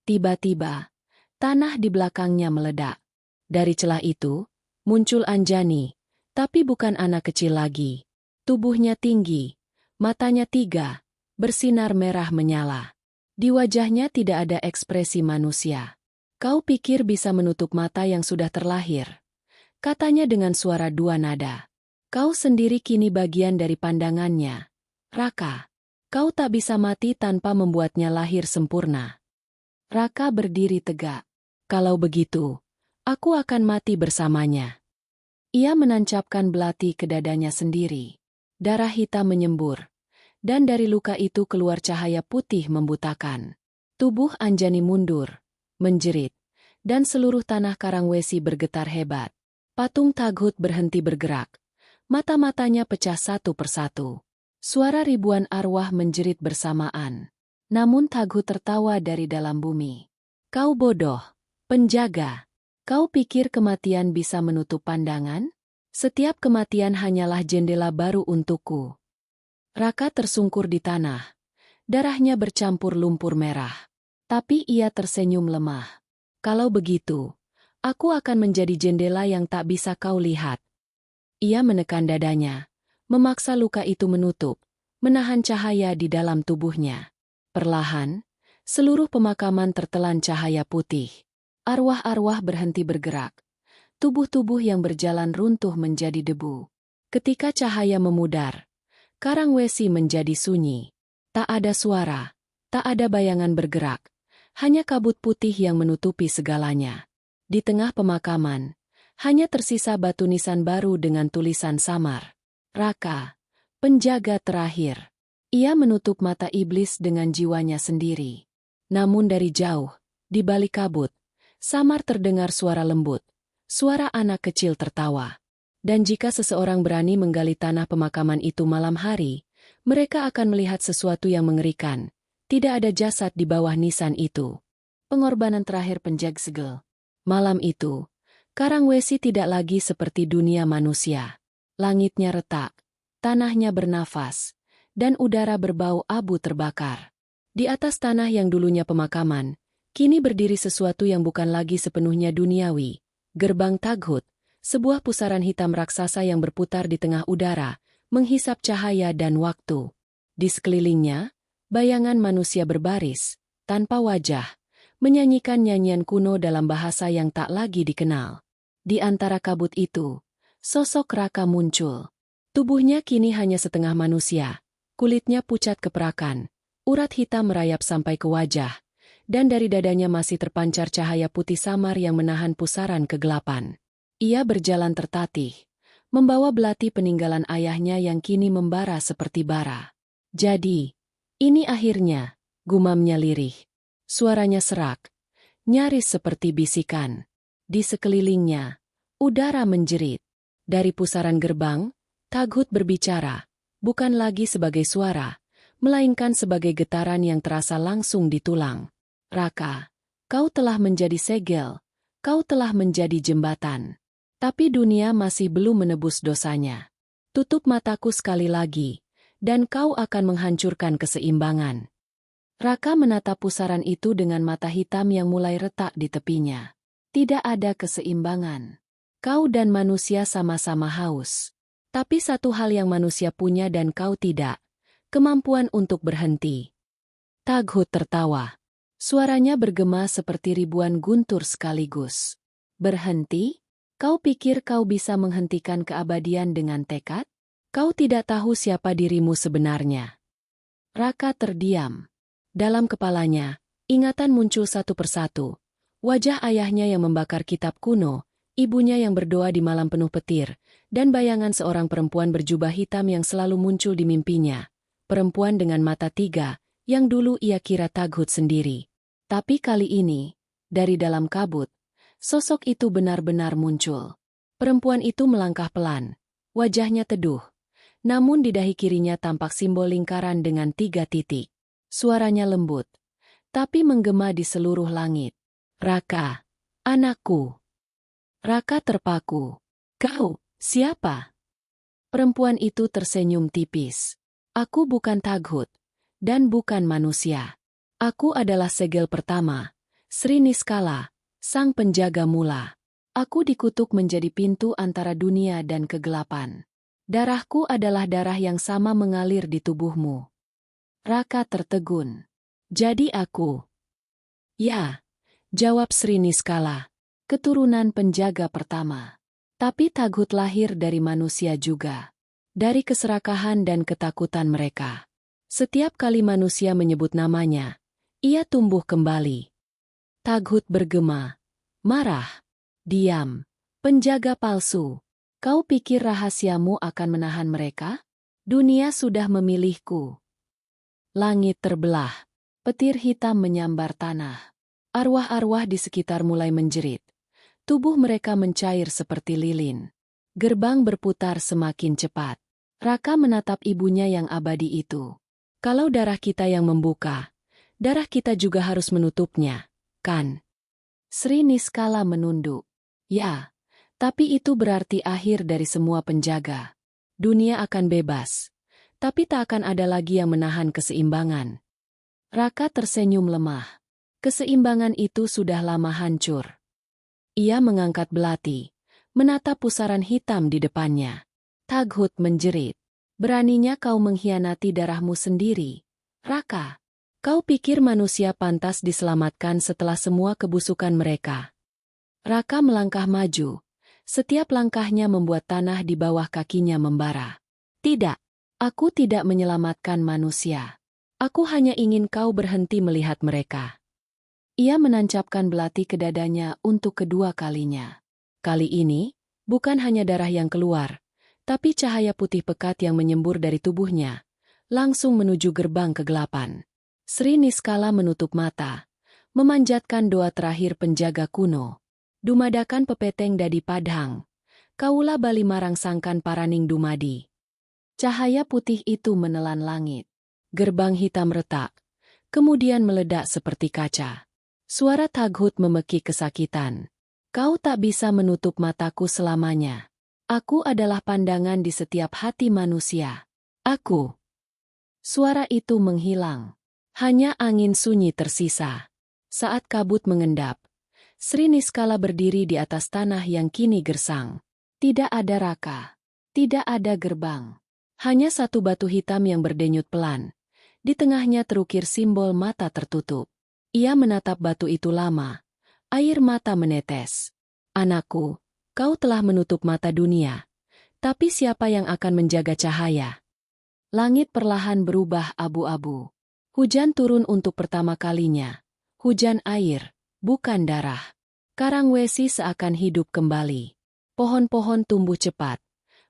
Tiba-tiba, tanah di belakangnya meledak. Dari celah itu, muncul Anjani, tapi bukan anak kecil lagi. Tubuhnya tinggi, matanya tiga, bersinar merah menyala. Di wajahnya tidak ada ekspresi manusia. Kau pikir bisa menutup mata yang sudah terlahir? Katanya dengan suara dua nada. Kau sendiri kini bagian dari pandangannya. Raka, kau tak bisa mati tanpa membuatnya lahir sempurna. Raka berdiri tegak. Kalau begitu, aku akan mati bersamanya. Ia menancapkan belati ke dadanya sendiri. Darah hitam menyembur. Dan dari luka itu keluar cahaya putih membutakan. Tubuh Anjani mundur, menjerit, dan seluruh tanah Karangwesi bergetar hebat. Patung Taghut berhenti bergerak. Mata-matanya pecah satu persatu. Suara ribuan arwah menjerit bersamaan. Namun Taghut tertawa dari dalam bumi. Kau bodoh, penjaga. Kau pikir kematian bisa menutup pandangan? Setiap kematian hanyalah jendela baru untukku. Raka tersungkur di tanah. Darahnya bercampur lumpur merah. Tapi ia tersenyum lemah. Kalau begitu, aku akan menjadi jendela yang tak bisa kau lihat. Ia menekan dadanya, memaksa luka itu menutup, menahan cahaya di dalam tubuhnya. Perlahan, seluruh pemakaman tertelan cahaya putih. Arwah-arwah berhenti bergerak. Tubuh-tubuh yang berjalan runtuh menjadi debu. Ketika cahaya memudar, Karangwesi menjadi sunyi. Tak ada suara, tak ada bayangan bergerak. Hanya kabut putih yang menutupi segalanya. Di tengah pemakaman, hanya tersisa batu nisan baru dengan tulisan samar. Raka, penjaga terakhir. Ia menutup mata iblis dengan jiwanya sendiri. Namun dari jauh, di balik kabut, samar terdengar suara lembut. Suara anak kecil tertawa. Dan jika seseorang berani menggali tanah pemakaman itu malam hari, mereka akan melihat sesuatu yang mengerikan. Tidak ada jasad di bawah nisan itu. Pengorbanan terakhir penjaga segel. Malam itu, Karangwesi tidak lagi seperti dunia manusia. Langitnya retak, tanahnya bernafas, dan udara berbau abu terbakar. Di atas tanah yang dulunya pemakaman, kini berdiri sesuatu yang bukan lagi sepenuhnya duniawi. Gerbang Taghut, sebuah pusaran hitam raksasa yang berputar di tengah udara, menghisap cahaya dan waktu. Di sekelilingnya, bayangan manusia berbaris, tanpa wajah, menyanyikan nyanyian kuno dalam bahasa yang tak lagi dikenal. Di antara kabut itu, sosok Raka muncul. Tubuhnya kini hanya setengah manusia, kulitnya pucat keperakan, urat hitam merayap sampai ke wajah, dan dari dadanya masih terpancar cahaya putih samar yang menahan pusaran kegelapan. Ia berjalan tertatih, membawa belati peninggalan ayahnya yang kini membara seperti bara. Jadi, ini akhirnya, gumamnya lirih. Suaranya serak, nyaris seperti bisikan. Di sekelilingnya, udara menjerit. Dari pusaran gerbang, Taghut berbicara, bukan lagi sebagai suara, melainkan sebagai getaran yang terasa langsung di tulang. Raka, kau telah menjadi segel, kau telah menjadi jembatan. Tapi dunia masih belum menebus dosanya. Tutup mataku sekali lagi, dan kau akan menghancurkan keseimbangan. Raka menatap pusaran itu dengan mata hitam yang mulai retak di tepinya. Tidak ada keseimbangan. Kau dan manusia sama-sama haus. Tapi satu hal yang manusia punya dan kau tidak, kemampuan untuk berhenti. Taghut tertawa. Suaranya bergema seperti ribuan guntur sekaligus. Berhenti? Kau pikir kau bisa menghentikan keabadian dengan tekad? Kau tidak tahu siapa dirimu sebenarnya. Raka terdiam. Dalam kepalanya, ingatan muncul satu persatu. Wajah ayahnya yang membakar kitab kuno, ibunya yang berdoa di malam penuh petir, dan bayangan seorang perempuan berjubah hitam yang selalu muncul di mimpinya. Perempuan dengan mata tiga, yang dulu ia kira Taghut sendiri. Tapi kali ini, dari dalam kabut, sosok itu benar-benar muncul. Perempuan itu melangkah pelan, wajahnya teduh. Namun di dahi kirinya tampak simbol lingkaran dengan 3 titik. Suaranya lembut, tapi menggema di seluruh langit. Raka, anakku. Raka terpaku. Kau, siapa? Perempuan itu tersenyum tipis. Aku bukan Taghut, dan bukan manusia. Aku adalah segel pertama, Sri Niskala, sang penjaga mula. Aku dikutuk menjadi pintu antara dunia dan kegelapan. Darahku adalah darah yang sama mengalir di tubuhmu. Raka tertegun. Jadi aku? Ya, jawab Sri Niskala, keturunan penjaga pertama. Tapi Taghut lahir dari manusia juga. Dari keserakahan dan ketakutan mereka. Setiap kali manusia menyebut namanya, ia tumbuh kembali. Taghut bergema. Marah. Diam. Penjaga palsu. Kau pikir rahasiamu akan menahan mereka? Dunia sudah memilihku. Langit terbelah. Petir hitam menyambar tanah. Arwah-arwah di sekitar mulai menjerit. Tubuh mereka mencair seperti lilin. Gerbang berputar semakin cepat. Raka menatap ibunya yang abadi itu. Kalau darah kita yang membuka, darah kita juga harus menutupnya, kan? Sri Niskala menunduk. Ya, tapi itu berarti akhir dari semua penjaga. Dunia akan bebas, tapi tak akan ada lagi yang menahan keseimbangan. Raka tersenyum lemah. Keseimbangan itu sudah lama hancur. Ia mengangkat belati, menatap pusaran hitam di depannya. Taghut menjerit. Beraninya kau mengkhianati darahmu sendiri. Raka, kau pikir manusia pantas diselamatkan setelah semua kebusukan mereka. Raka melangkah maju. Setiap langkahnya membuat tanah di bawah kakinya membara. Tidak, aku tidak menyelamatkan manusia. Aku hanya ingin kau berhenti melihat mereka. Ia menancapkan belati ke dadanya untuk kedua kalinya. Kali ini, bukan hanya darah yang keluar, tapi cahaya putih pekat yang menyembur dari tubuhnya, langsung menuju gerbang kegelapan. Sri Niskala menutup mata, memanjatkan doa terakhir penjaga kuno. Dumadakan pepeteng dadi padhang, kaula bali marang sangkan paraning dumadi. Cahaya putih itu menelan langit. Gerbang hitam retak, kemudian meledak seperti kaca. Suara Taghut memekik kesakitan. Kau tak bisa menutup mataku selamanya. Aku adalah pandangan di setiap hati manusia. Aku. Suara itu menghilang. Hanya angin sunyi tersisa. Saat kabut mengendap, Sri Niskala berdiri di atas tanah yang kini gersang. Tidak ada Raka. Tidak ada gerbang. Hanya satu batu hitam yang berdenyut pelan. Di tengahnya terukir simbol mata tertutup. Ia menatap batu itu lama. Air mata menetes. Anakku, kau telah menutup mata dunia. Tapi siapa yang akan menjaga cahaya? Langit perlahan berubah abu-abu. Hujan turun untuk pertama kalinya. Hujan air, bukan darah. Karangwesi seakan hidup kembali. Pohon-pohon tumbuh cepat,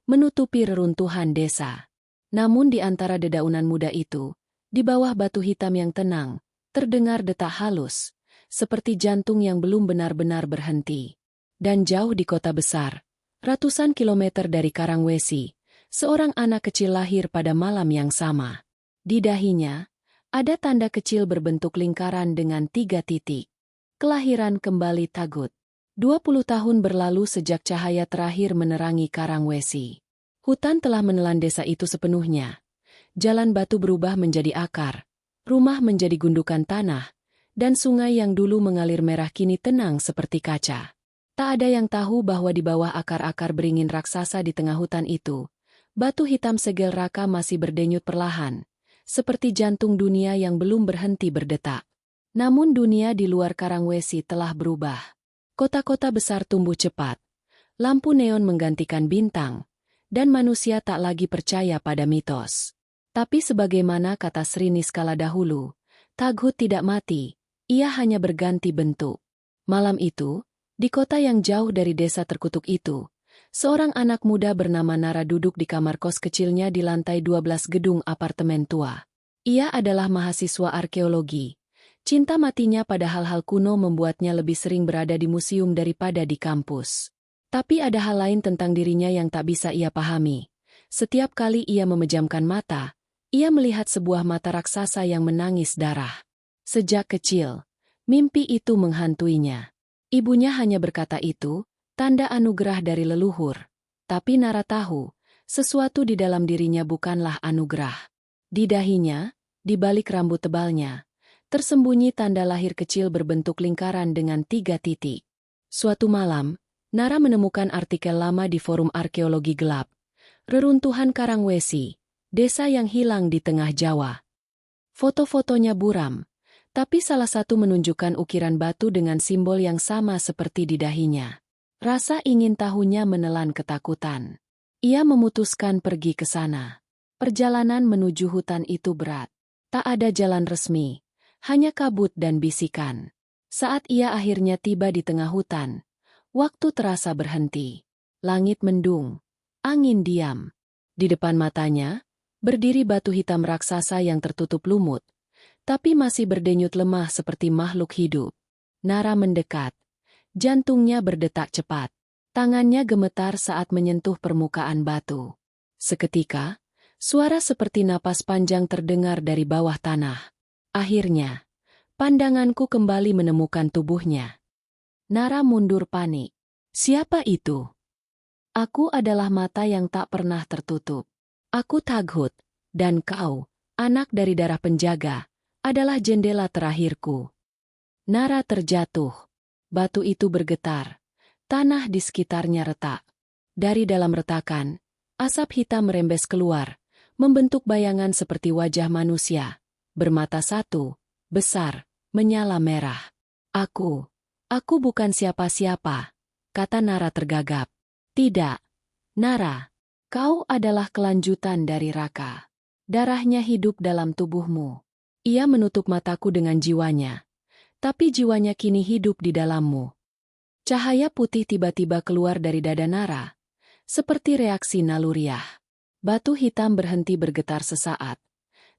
menutupi reruntuhan desa. Namun di antara dedaunan muda itu, di bawah batu hitam yang tenang, terdengar detak halus, seperti jantung yang belum benar-benar berhenti. Dan jauh di kota besar, ratusan kilometer dari Karangwesi, seorang anak kecil lahir pada malam yang sama. Di dahinya, ada tanda kecil berbentuk lingkaran dengan 3 titik. Kelahiran kembali Taghut. 20 tahun berlalu sejak cahaya terakhir menerangi Karangwesi. Hutan telah menelan desa itu sepenuhnya. Jalan batu berubah menjadi akar, rumah menjadi gundukan tanah, dan sungai yang dulu mengalir merah kini tenang seperti kaca. Tak ada yang tahu bahwa di bawah akar-akar beringin raksasa di tengah hutan itu, batu hitam segel Raka masih berdenyut perlahan, seperti jantung dunia yang belum berhenti berdetak. Namun dunia di luar Karangwesi telah berubah. Kota-kota besar tumbuh cepat, lampu neon menggantikan bintang, dan manusia tak lagi percaya pada mitos. Tapi sebagaimana kata Sri Niskala dahulu, Taghut tidak mati, ia hanya berganti bentuk. Malam itu, di kota yang jauh dari desa terkutuk itu, seorang anak muda bernama Nara duduk di kamar kos kecilnya di lantai 12 gedung apartemen tua. Ia adalah mahasiswa arkeologi. Cinta matinya pada hal-hal kuno membuatnya lebih sering berada di museum daripada di kampus. Tapi ada hal lain tentang dirinya yang tak bisa ia pahami. Setiap kali ia memejamkan mata, ia melihat sebuah mata raksasa yang menangis darah. Sejak kecil, mimpi itu menghantuinya. Ibunya hanya berkata itu, tanda anugerah dari leluhur. Tapi Nara tahu, sesuatu di dalam dirinya bukanlah anugerah. Di dahinya, di balik rambut tebalnya, tersembunyi tanda lahir kecil berbentuk lingkaran dengan 3 titik. Suatu malam, Nara menemukan artikel lama di forum arkeologi gelap. Reruntuhan Karangwesi, desa yang hilang di tengah Jawa. Foto-fotonya buram, tapi salah satu menunjukkan ukiran batu dengan simbol yang sama seperti di dahinya. Rasa ingin tahunya menelan ketakutan. Ia memutuskan pergi ke sana. Perjalanan menuju hutan itu berat. Tak ada jalan resmi, hanya kabut dan bisikan. Saat ia akhirnya tiba di tengah hutan, waktu terasa berhenti. Langit mendung, angin diam. Di depan matanya, berdiri batu hitam raksasa yang tertutup lumut, tapi masih berdenyut lemah seperti makhluk hidup. Nara mendekat. Jantungnya berdetak cepat. Tangannya gemetar saat menyentuh permukaan batu. Seketika, suara seperti napas panjang terdengar dari bawah tanah. Akhirnya, pandanganku kembali menemukan tubuhnya. Nara mundur panik. Siapa itu? Aku adalah mata yang tak pernah tertutup. Aku Taghut, dan kau, anak dari darah penjaga, adalah jendela terakhirku. Nara terjatuh. Batu itu bergetar. Tanah di sekitarnya retak. Dari dalam retakan, asap hitam merembes keluar, membentuk bayangan seperti wajah manusia, bermata satu, besar, menyala merah. Aku, Aku bukan siapa-siapa, kata Nara tergagap. Tidak, Nara. Kau adalah kelanjutan dari Raka. Darahnya hidup dalam tubuhmu. Ia menutup mataku dengan jiwanya. Tapi jiwanya kini hidup di dalammu. Cahaya putih tiba-tiba keluar dari dada Nara. Seperti reaksi naluriah. Batu hitam berhenti bergetar sesaat.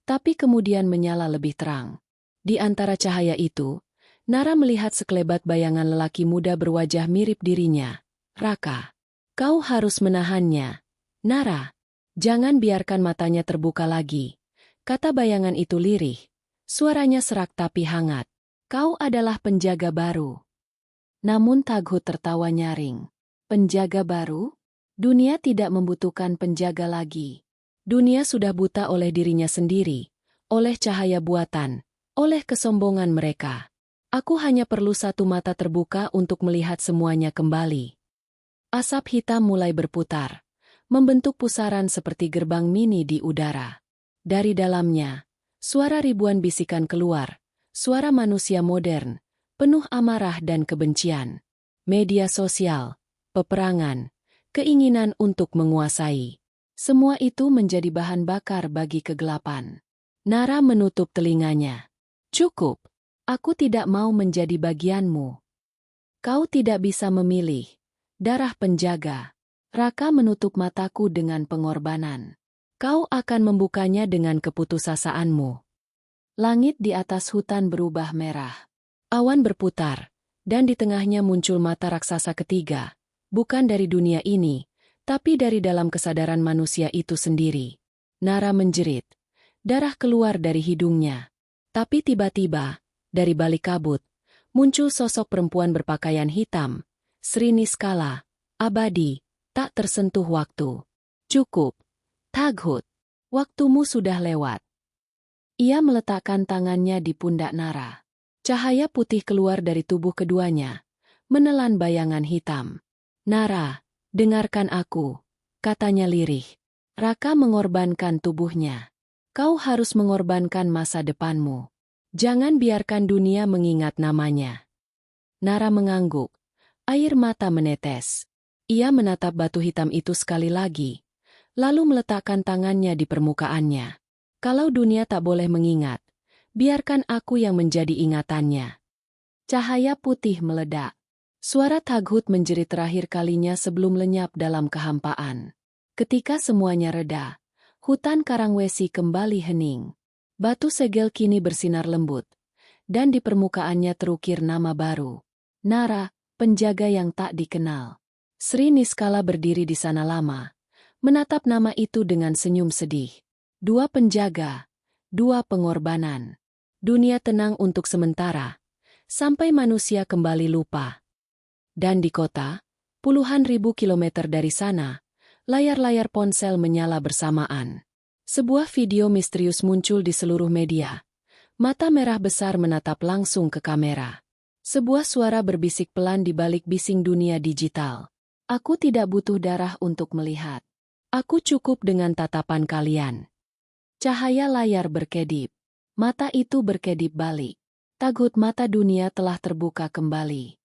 Tapi kemudian menyala lebih terang. Di antara cahaya itu, Nara melihat sekelebat bayangan lelaki muda berwajah mirip dirinya. Raka. Kau harus menahannya. Nara. Jangan biarkan matanya terbuka lagi. Kata bayangan itu lirih. Suaranya serak tapi hangat. Kau adalah penjaga baru. Namun Taghut tertawa nyaring. Penjaga baru? Dunia tidak membutuhkan penjaga lagi. Dunia sudah buta oleh dirinya sendiri, oleh cahaya buatan, oleh kesombongan mereka. Aku hanya perlu satu mata terbuka untuk melihat semuanya kembali. Asap hitam mulai berputar, membentuk pusaran seperti gerbang mini di udara. Dari dalamnya, suara ribuan bisikan keluar, suara manusia modern, penuh amarah dan kebencian. Media sosial, peperangan, keinginan untuk menguasai. Semua itu menjadi bahan bakar bagi kegelapan. Nara menutup telinganya. Cukup. Aku tidak mau menjadi bagianmu. Kau tidak bisa memilih. Darah penjaga. Raka menutup mataku dengan pengorbanan. Kau akan membukanya dengan keputusasaanmu. Langit di atas hutan berubah merah. Awan berputar, dan di tengahnya muncul mata raksasa ketiga. Bukan dari dunia ini, tapi dari dalam kesadaran manusia itu sendiri. Nara menjerit. Darah keluar dari hidungnya. Tapi tiba-tiba, dari balik kabut, muncul sosok perempuan berpakaian hitam. Sri Niskala, abadi, tak tersentuh waktu. Cukup. Taghut. Waktumu sudah lewat. Ia meletakkan tangannya di pundak Nara. Cahaya putih keluar dari tubuh keduanya, menelan bayangan hitam. Nara, dengarkan aku, katanya lirih. Raka mengorbankan tubuhnya. Kau harus mengorbankan masa depanmu. Jangan biarkan dunia mengingat namanya. Nara mengangguk. Air mata menetes. Ia menatap batu hitam itu sekali lagi, lalu meletakkan tangannya di permukaannya. Kalau dunia tak boleh mengingat, biarkan aku yang menjadi ingatannya. Cahaya putih meledak. Suara Taghut menjerit terakhir kalinya sebelum lenyap dalam kehampaan. Ketika semuanya reda, hutan Karangwesi kembali hening. Batu segel kini bersinar lembut, dan di permukaannya terukir nama baru. Nara, penjaga yang tak dikenal. Sri Niskala berdiri di sana lama, menatap nama itu dengan senyum sedih. Dua penjaga, dua pengorbanan. Dunia tenang untuk sementara, sampai manusia kembali lupa. Dan di kota, puluhan ribu kilometer dari sana, layar-layar ponsel menyala bersamaan. Sebuah video misterius muncul di seluruh media. Mata merah besar menatap langsung ke kamera. Sebuah suara berbisik pelan di balik bising dunia digital. Aku tidak butuh darah untuk melihat. Aku cukup dengan tatapan kalian. Cahaya layar berkedip. Mata itu berkedip balik. Taghut mata dunia telah terbuka kembali.